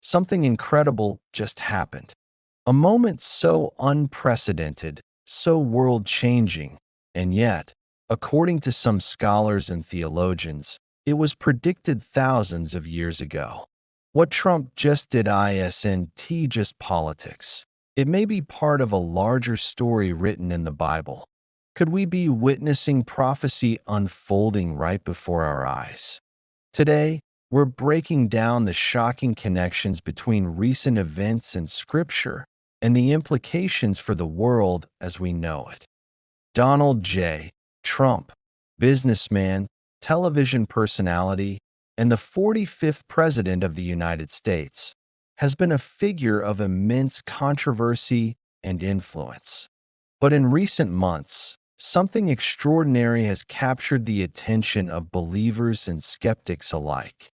something incredible just happened. A moment so unprecedented, so world-changing, and yet, according to some scholars and theologians, it was predicted thousands of years ago. What Trump just did isn't just politics. It may be part of a larger story written in the Bible. Could we be witnessing prophecy unfolding right before our eyes? Today, we're breaking down the shocking connections between recent events and Scripture and the implications for the world as we know it. Donald J. Trump, businessman, television personality, and the 45th President of the United States, has been a figure of immense controversy and influence. But in recent months, something extraordinary has captured the attention of believers and skeptics alike.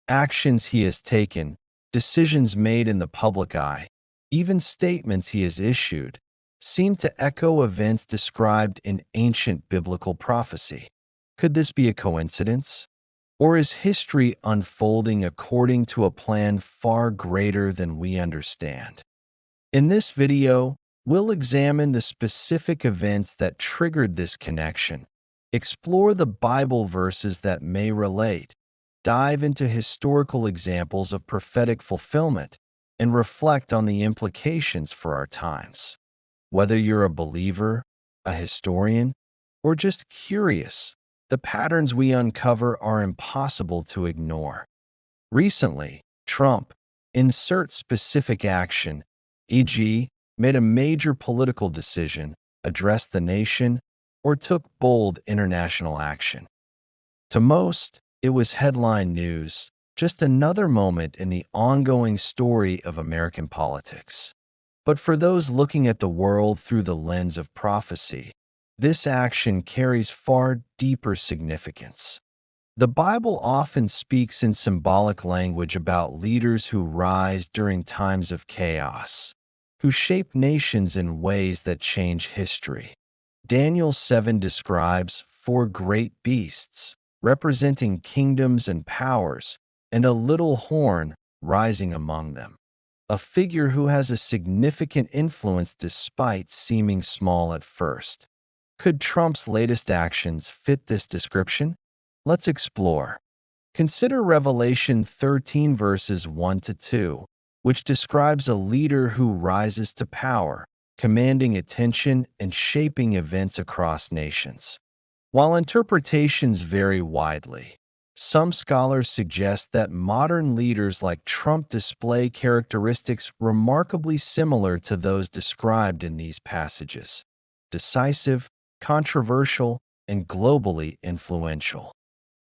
Actions he has taken, decisions made in the public eye, even statements he has issued, seem to echo events described in ancient biblical prophecy. Could this be a coincidence? Or is history unfolding according to a plan far greater than we understand? In this video, we'll examine the specific events that triggered this connection, explore the Bible verses that may relate, dive into historical examples of prophetic fulfillment, and reflect on the implications for our times. Whether you're a believer, a historian, or just curious, the patterns we uncover are impossible to ignore. Recently, Trump, insert specific action, e.g., made a major political decision, addressed the nation, or took bold international action. To most, it was headline news, just another moment in the ongoing story of American politics. But for those looking at the world through the lens of prophecy, this action carries far deeper significance. The Bible often speaks in symbolic language about leaders who rise during times of chaos, who shape nations in ways that change history. Daniel 7 describes four great beasts, representing kingdoms and powers, and a little horn rising among them, a figure who has a significant influence despite seeming small at first. Could Trump's latest actions fit this description? Let's explore. Consider Revelation 13 verses 1 to 2, which describes a leader who rises to power, commanding attention and shaping events across nations. While interpretations vary widely, some scholars suggest that modern leaders like Trump display characteristics remarkably similar to those described in these passages: decisive, controversial, and globally influential.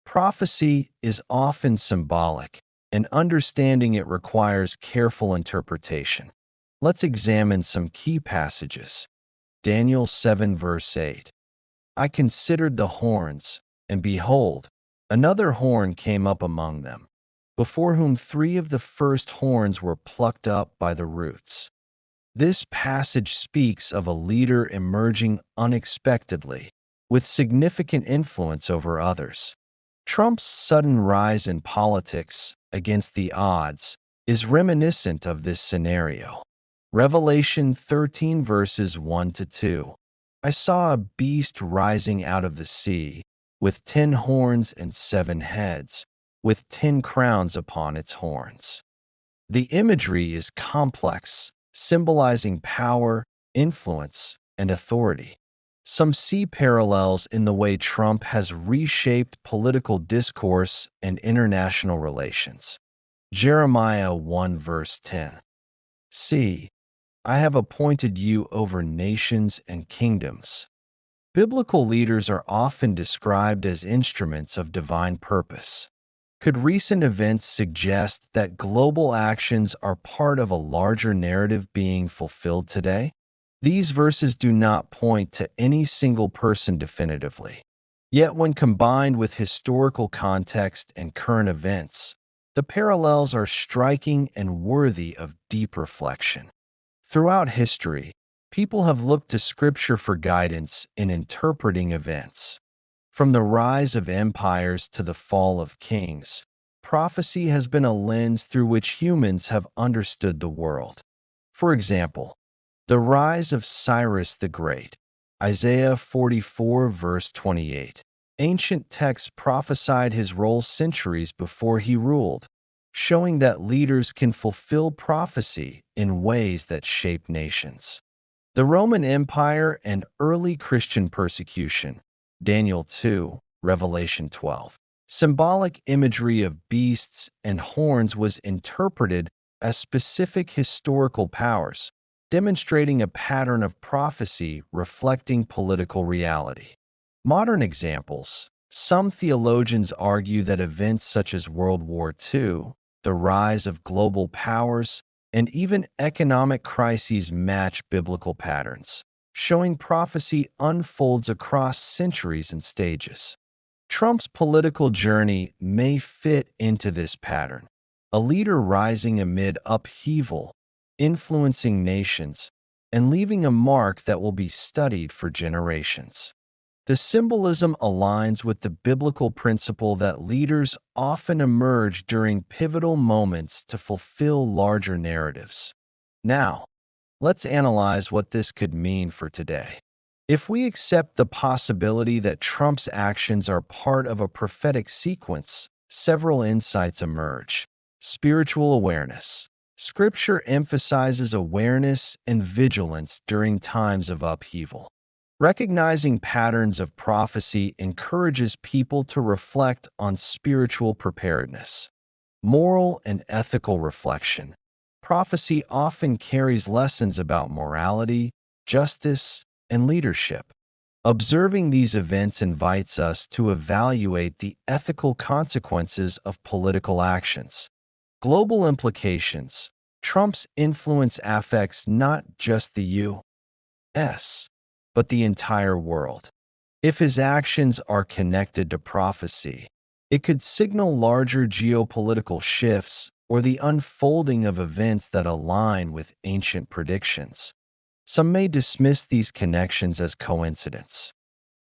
Prophecy is often symbolic, and understanding it requires careful interpretation. Let's examine some key passages. Daniel 7 verse 8. I considered the horns, and behold, another horn came up among them, before whom three of the first horns were plucked up by the roots. This passage speaks of a leader emerging unexpectedly, with significant influence over others. Trump's sudden rise in politics, against the odds, is reminiscent of this scenario. Revelation 13 verses 1 to 2. I saw a beast rising out of the sea, with 10 horns and 7 heads, with 10 crowns upon its horns. The imagery is complex, symbolizing power, influence, and authority. Some see parallels in the way Trump has reshaped political discourse and international relations. Jeremiah 1 verse 10. See, I have appointed you over nations and kingdoms. Biblical leaders are often described as instruments of divine purpose. Could recent events suggest that global actions are part of a larger narrative being fulfilled today? These verses do not point to any single person definitively. Yet when combined with historical context and current events, the parallels are striking and worthy of deep reflection. Throughout history, people have looked to Scripture for guidance in interpreting events. From the rise of empires to the fall of kings, prophecy has been a lens through which humans have understood the world. For example, the rise of Cyrus the Great, Isaiah 44, verse 28. Ancient texts prophesied his role centuries before he ruled, showing that leaders can fulfill prophecy in ways that shape nations. The Roman Empire and early Christian persecution, Daniel 2, Revelation 12. Symbolic imagery of beasts and horns was interpreted as specific historical powers, demonstrating a pattern of prophecy reflecting political reality. Modern examples: some theologians argue that events such as World War II, the rise of global powers, and even economic crises match biblical patterns, showing prophecy unfolds across centuries and stages. Trump's political journey may fit into this pattern, a leader rising amid upheaval, influencing nations, and leaving a mark that will be studied for generations. The symbolism aligns with the biblical principle that leaders often emerge during pivotal moments to fulfill larger narratives. Now, let's analyze what this could mean for today. If we accept the possibility that Trump's actions are part of a prophetic sequence, several insights emerge. Spiritual awareness. Scripture emphasizes awareness and vigilance during times of upheaval. Recognizing patterns of prophecy encourages people to reflect on spiritual preparedness. Moral and ethical reflection. Prophecy often carries lessons about morality, justice, and leadership. Observing these events invites us to evaluate the ethical consequences of political actions. Global implications. Trump's influence affects not just the U.S., but the entire world. If his actions are connected to prophecy, it could signal larger geopolitical shifts or the unfolding of events that align with ancient predictions. Some may dismiss these connections as coincidence,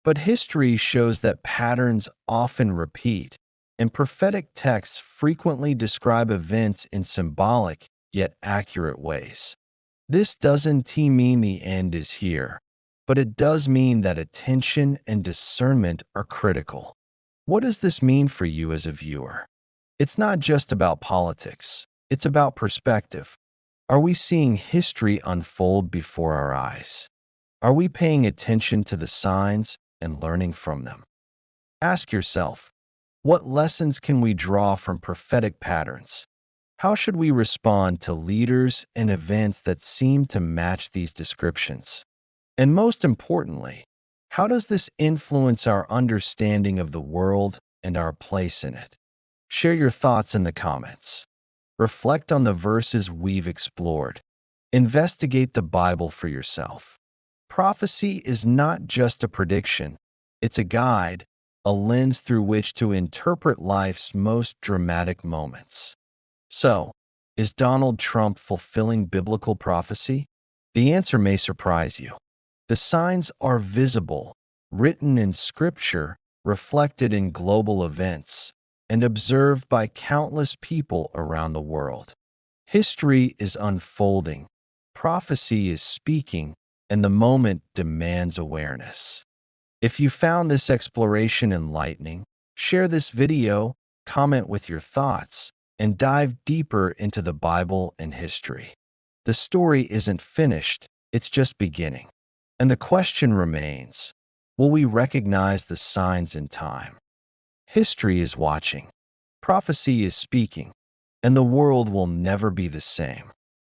but history shows that patterns often repeat, and prophetic texts frequently describe events in symbolic yet accurate ways. This doesn't mean the end is here, but it does mean that attention and discernment are critical. What does this mean for you as a viewer? It's not just about politics, it's about perspective. Are we seeing history unfold before our eyes? Are we paying attention to the signs and learning from them? Ask yourself, what lessons can we draw from prophetic patterns? How should we respond to leaders and events that seem to match these descriptions? And most importantly, how does this influence our understanding of the world and our place in it? Share your thoughts in the comments. Reflect on the verses we've explored. Investigate the Bible for yourself. Prophecy is not just a prediction, it's a guide, a lens through which to interpret life's most dramatic moments. So, is Donald Trump fulfilling biblical prophecy? The answer may surprise you. The signs are visible, written in Scripture, reflected in global events, and observed by countless people around the world. History is unfolding, prophecy is speaking, and the moment demands awareness. If you found this exploration enlightening, share this video, comment with your thoughts, and dive deeper into the Bible and history. The story isn't finished, it's just beginning. And the question remains, will we recognize the signs in time? History is watching, prophecy is speaking, and the world will never be the same.